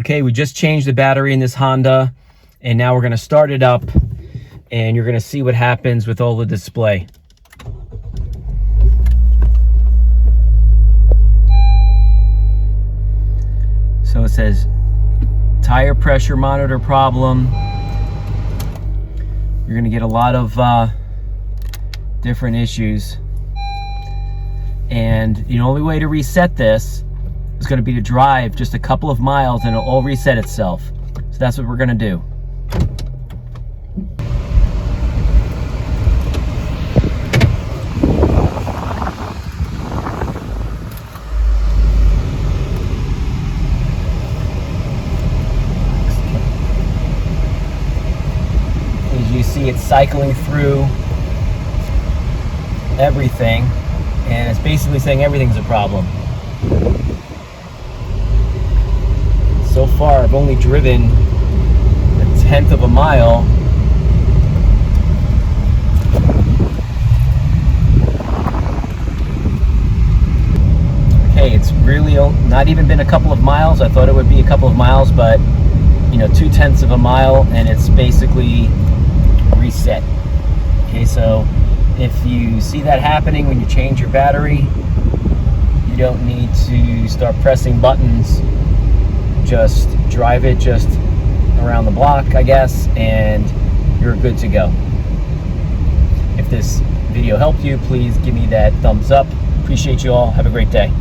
Okay, we just changed the battery in this Honda, and now we're going to start it up, and you're going to see what happens with all the display. So it says tire pressure monitor problem. You're going to get a lot of different issues, and the only way to reset this is going to be to drive just a couple of miles and it'll all reset itself. So that's what we're going to do. As you see, it's cycling through everything, and it's basically saying everything's a problem. So far, I've only driven a tenth of a mile. Okay, it's really not even been a couple of miles. I thought it would be a couple of miles, but 2/10 of a mile, and it's basically reset. Okay, so if you see that happening when you change your battery, you don't need to start pressing buttons. Just drive it just around the block, I guess, and you're good to go. If this video helped you, please give me that thumbs up. Appreciate you all. Have a great day.